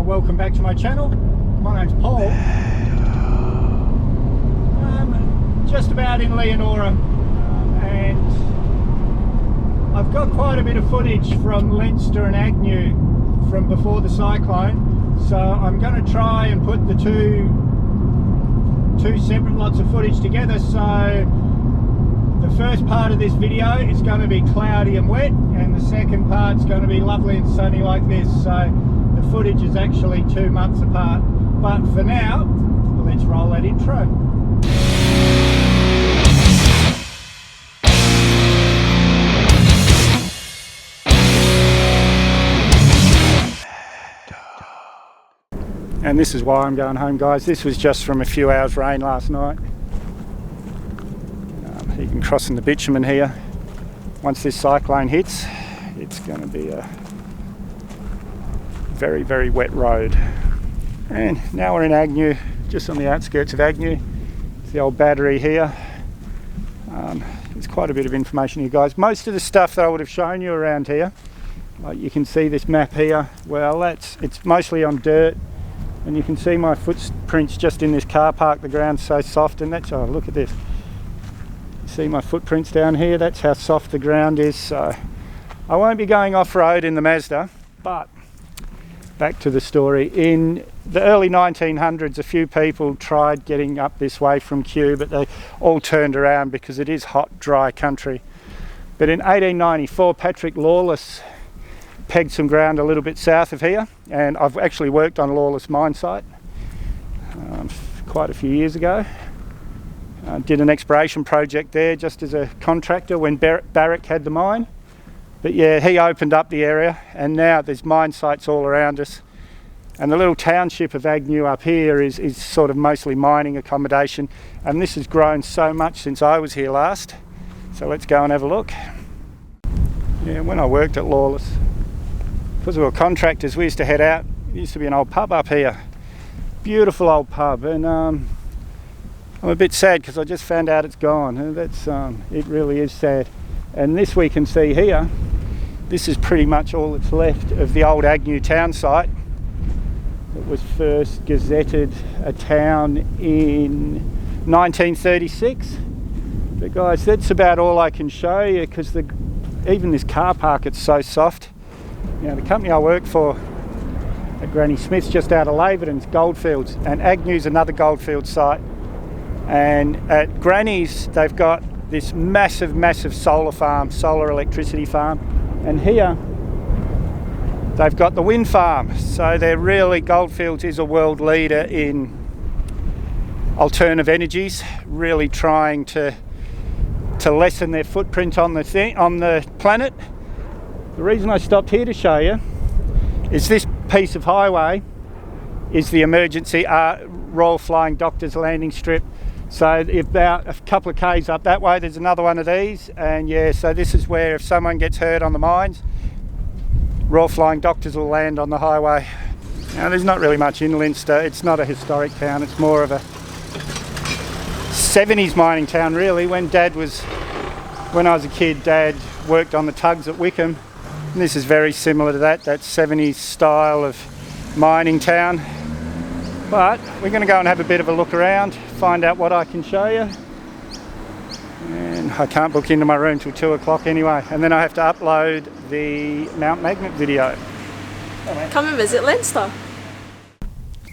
Welcome back to my channel. My name's Paul. I'm just about in Leonora, and I've got quite a bit of footage from Leinster and Agnew from before the cyclone, so I'm going to try and put the two separate lots of footage together. So the first part of this video is going to be cloudy and wet, and the second part's going to be lovely and sunny like this. So the footage is actually 2 months apart, but for now, let's roll that intro. And this is why I'm going home, guys. This was just from a few hours rain last night. You can cross in the bitumen here. Once this cyclone hits, it's going to be a very, very wet road. And now we're in Agnew, just on the outskirts of Agnew. It's the old battery here. There's quite a bit of information here, guys. Most of the stuff that I would have shown you around here, like you can see this map here, well, it's mostly on dirt. And you can see my footprints just in this car park. The ground's so soft, and that's, oh, look at this. You see my footprints down here? That's how soft the ground is. So I won't be going off-road in the Mazda, but back to the story. In the early 1900s, a few people tried getting up this way from Kew, but they all turned around because it is hot, dry country. But in 1894, Patrick Lawless pegged some ground a little bit south of here, and I've actually worked on Lawless mine site quite a few years ago. Did an exploration project there just as a contractor when Barrick had the mine. But yeah, he opened up the area, and now there's mine sites all around us. And the little township of Agnew up here is sort of mostly mining accommodation, and this has grown so much since I was here last. So let's go and have a look. Yeah, when I worked at Lawless, because we were contractors, we used to head out. There used to be an old pub up here, beautiful old pub, and I'm a bit sad because I just found out it's gone. That's it really is sad. And this we can see here, this is pretty much all that's left of the old Agnew town site. It was first gazetted a town in 1936. But guys, that's about all I can show you, because even this car park, it's so soft. Now, the company I work for at Granny Smith's just out of Laverton's Goldfields, and Agnew's another goldfield site. And at Granny's, they've got this massive solar farm, solar electricity farm. And here, they've got the wind farm. So they're really, Goldfields is a world leader in alternative energies, really trying to lessen their footprint on the planet. The reason I stopped here to show you is this piece of highway is the emergency Royal Flying Doctors landing strip. So about a couple of k's up that way, there's another one of these, and yeah, so this is where if someone gets hurt on the mines, Royal Flying Doctors will land on the highway. Now, there's not really much in Leinster. It's not a historic town. It's more of a 70s mining town, really. When I was a kid, Dad worked on the tugs at Wickham. And this is very similar to that 70s style of mining town. But we're going to go and have a bit of a look around, find out what I can show you. And I can't book into my room till 2 o'clock anyway. And then I have to upload the Mount Magnet video. Come and visit Leinster.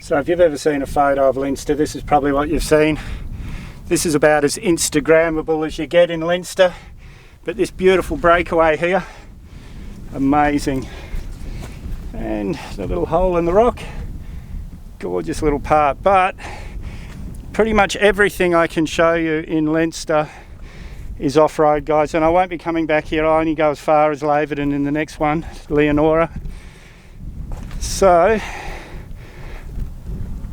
So if you've ever seen a photo of Leinster, this is probably what you've seen. This is about as Instagrammable as you get in Leinster. But this beautiful breakaway here, amazing. And the little hole in the rock, gorgeous little part. But pretty much everything I can show you in Leinster is off-road, guys, and I won't be coming back here. I only go as far as Laverton in the next one, Leonora. So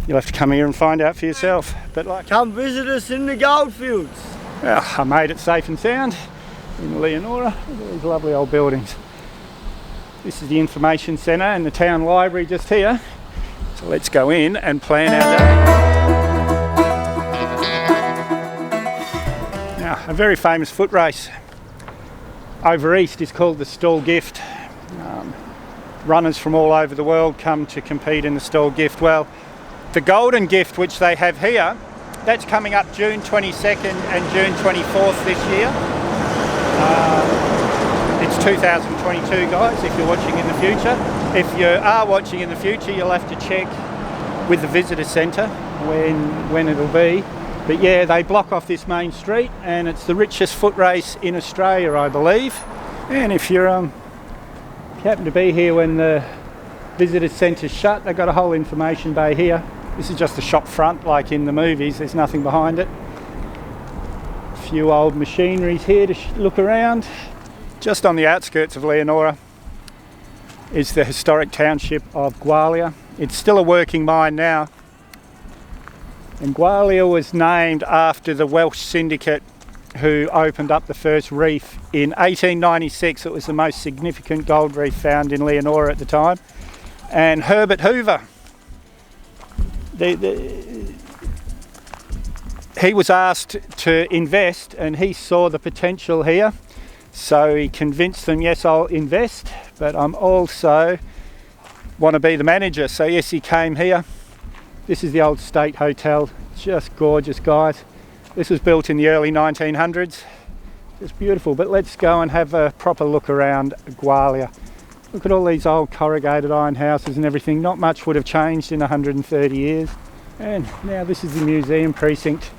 you'll have to come here and find out for yourself. But come visit us in the Goldfields. Well, I made it safe and sound in Leonora. Look at these lovely old buildings. This is the information centre and the town library just here. So let's go in and plan our day. Now, a very famous foot race over east is called the Stall Gift. runners from all over the world come to compete in the stall gift. Well, the golden gift which they have here, that's coming up June 22nd and June 24th this year. It's 2022, guys, if you're watching in the future. If you are watching in the future, you'll have to check with the visitor centre when it'll be. But yeah, they block off this main street, and it's the richest foot race in Australia, I believe. And if you happen to be here when the visitor centre's shut, they've got a whole information bay here. This is just the shop front, like in the movies. There's nothing behind it. A few old machineries here to look around. Just on the outskirts of Leonora is the historic township of Gwalior. It's still a working mine now. And Gwalior was named after the Welsh syndicate who opened up the first reef in 1896. It was the most significant gold reef found in Leonora at the time. And Herbert Hoover, he was asked to invest, and he saw the potential here. So he convinced them, yes, I'll invest, but I'm also want to be the manager. So yes, he came here. This is the old State Hotel, just gorgeous, guys. This was built in the early 1900s. Just beautiful, but let's go and have a proper look around Gwalior. Look at all these old corrugated iron houses and everything. Not much would have changed in 130 years. And now this is the museum precinct.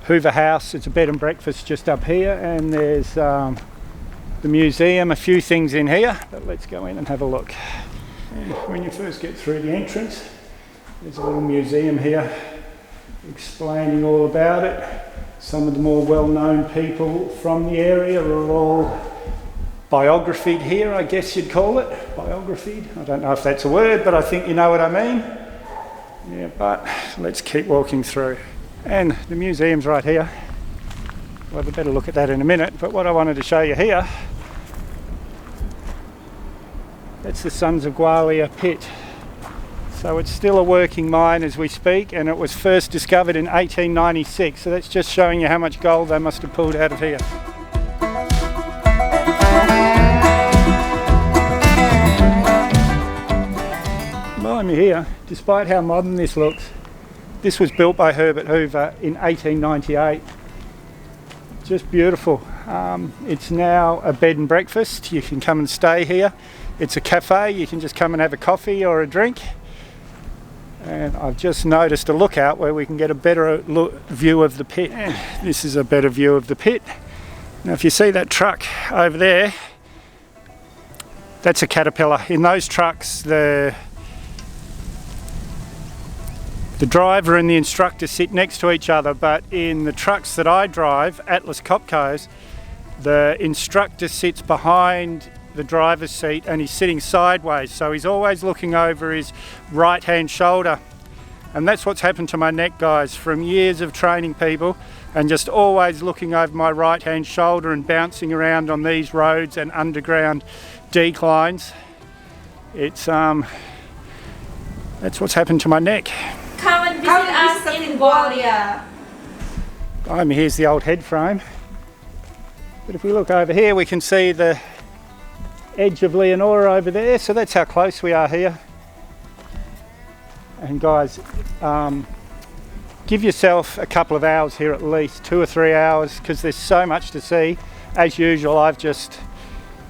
Hoover House, it's a bed and breakfast just up here, and there's the museum, a few things in here, but let's go in and have a look. And when you first get through the entrance, there's a little museum here explaining all about it. Some of the more well-known people from the area are all biographied here, I guess you'd call it. Biographied. I don't know if that's a word, but I think you know what I mean. Yeah, but let's keep walking through. And the museum's right here. We'll have a better look at that in a minute, but what I wanted to show you here, that's the Sons of Gwalior pit. So it's still a working mine as we speak, and it was first discovered in 1896. So that's just showing you how much gold they must have pulled out of here. Behind me here, despite how modern this looks, this was built by Herbert Hoover in 1898. Just beautiful. It's now a bed and breakfast. You can come and stay here. It's a cafe. You can just come and have a coffee or a drink. And I've just noticed a lookout where we can get a better view of the pit. And this is a better view of the pit. Now if you see that truck over there, that's a Caterpillar. In those trucks, the driver and the instructor sit next to each other, but in the trucks that I drive, Atlas Copcos, the instructor sits behind the driver's seat and he's sitting sideways, so he's always looking over his right hand shoulder. And that's what's happened to my neck, guys, from years of training people and just always looking over my right hand shoulder and bouncing around on these roads and underground declines. It's that's what's happened to my neck. Come and visit us in Gwalior. Behind me here's the old head frame. But if we look over here, we can see the edge of Leonora over there, so that's how close we are here. And guys, give yourself a couple of hours here, at least 2 or 3 hours, because there's so much to see. As usual, I've just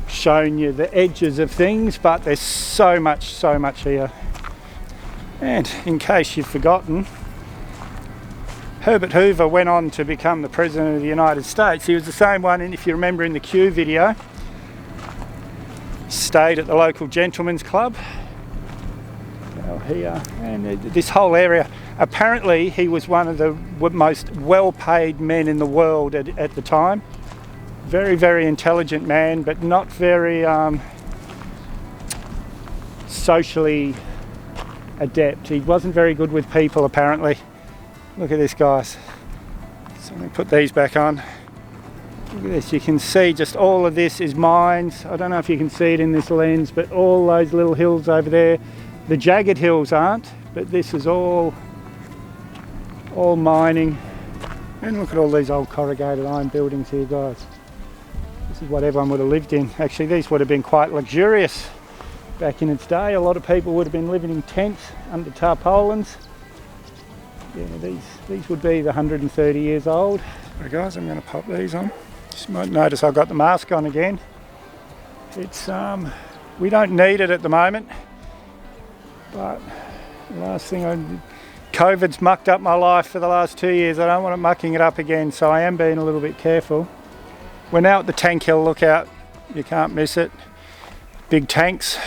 shown you the edges of things, but there's so much here. And in case you've forgotten, Herbert Hoover went on to become the President of the United States. He was the same one, and if you remember in the Q video, stayed at the local gentleman's club. Well, here, and this whole area, apparently he was one of the most well-paid men in the world at the time. Very, very intelligent man, but not very socially adept. He wasn't very good with people, apparently. Look at this, guys. So let me put these back on. Look at this. You can see just all of this is mines. I don't know if you can see it in this lens, but all those little hills over there, the jagged hills aren't, but this is all mining. And look at all these old corrugated iron buildings here, guys. This is what everyone would have lived in. Actually, these would have been quite luxurious Back in its day, a lot of people would have been living in tents under tarpaulins. Yeah, these would be the 130 years old. Right guys, I'm going to pop these on. You might notice I've got the mask on again. It's we don't need it at the moment, but the last thing COVID's mucked up my life for the last 2 years. I don't want it mucking it up again, so I am being a little bit careful. We're now at the Tank Hill lookout. You can't miss it. Big tanks.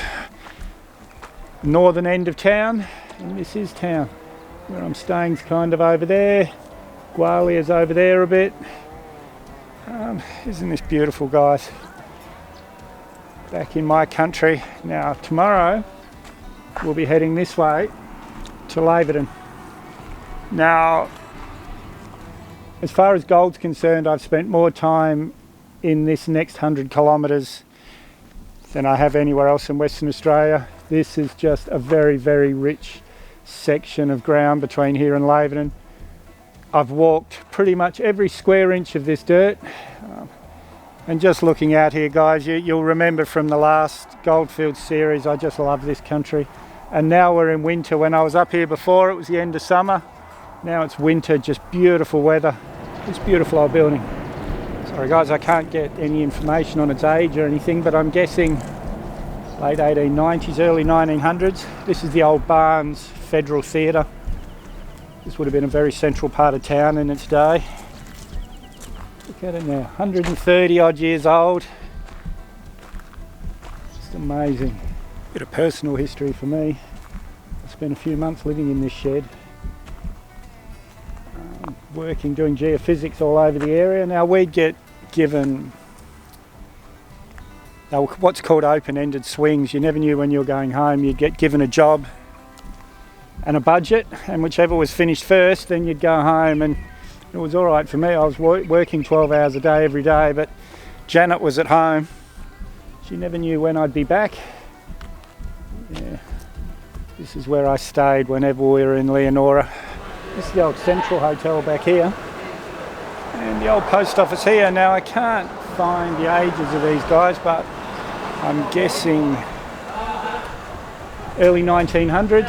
Northern end of town, and this is town. Where I'm staying's kind of over there. Gwalior's over there a bit. Isn't this beautiful, guys? Back in my country. Now tomorrow we'll be heading this way to Laverton. Now, as far as gold's concerned, I've spent more time in this next 100 kilometres than I have anywhere else in Western Australia. This is just a very, very rich section of ground between here and Laverton. I've walked pretty much every square inch of this dirt. And just looking out here, guys, you'll remember from the last Goldfields series, I just love this country. And now we're in winter. When I was up here before, it was the end of summer. Now it's winter, just beautiful weather. This beautiful old building. Sorry guys, I can't get any information on its age or anything, but I'm guessing late 1890s, early 1900s. This is the old Barnes Federal Theatre. This would have been a very central part of town in its day. Look at it now, 130 odd years old. Just amazing. Bit of personal history for me. I spent a few months living in this shed. Working, doing geophysics all over the area. Now we'd get given what's called open-ended swings. You never knew when you were going home. You'd get given a job and a budget, and whichever was finished first, then you'd go home. And it was all right for me. I was working 12 hours a day every day, but Janet was at home. She never knew when I'd be back. Yeah, this is where I stayed whenever we were in Leonora. This is the old Central Hotel back here, and the old post office here. Now I can't find the ages of these guys, but I'm guessing early 1900s.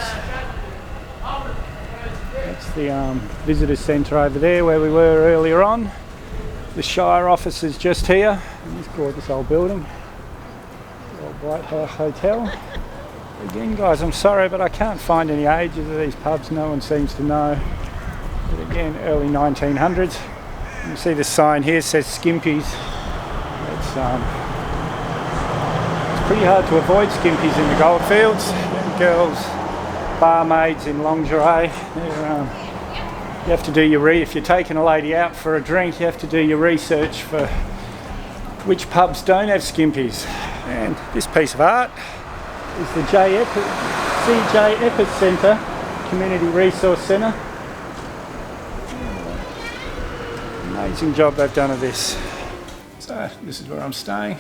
That's the visitor centre over there where we were earlier on. The Shire office is just here, in this gorgeous old building, the old White House Hotel. Again guys, I'm sorry, but I can't find any ages of these pubs. No one seems to know. But again, early 1900s. You see the sign here says Skimpies. It's pretty hard to avoid Skimpies in the Goldfields. Girls, barmaids in lingerie. You have to do your if you're taking a lady out for a drink, you have to do your research for which pubs don't have Skimpies. And this piece of art is the CJ Eppers Centre, Community Resource Centre. Amazing job they've done of this. So this is where I'm staying,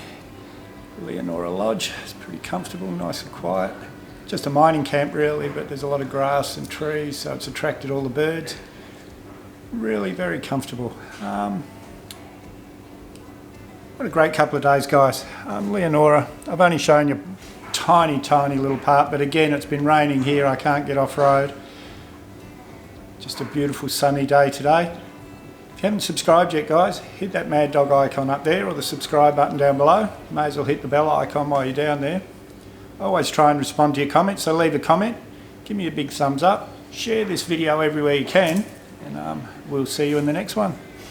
Leonora Lodge. It's pretty comfortable, nice and quiet. Just a mining camp really, but there's a lot of grass and trees, so it's attracted all the birds. Really very comfortable. What a great couple of days, guys. Leonora, I've only shown you tiny little part, but again it's been raining here. I can't get off road. Just a beautiful sunny day today. If you haven't subscribed yet guys, hit that mad dog icon up there or the subscribe button down below. May as well hit the bell icon while you're down there. I always try and respond to your comments, so leave a comment, give me a big thumbs up, share this video everywhere you can, and we'll see you in the next one.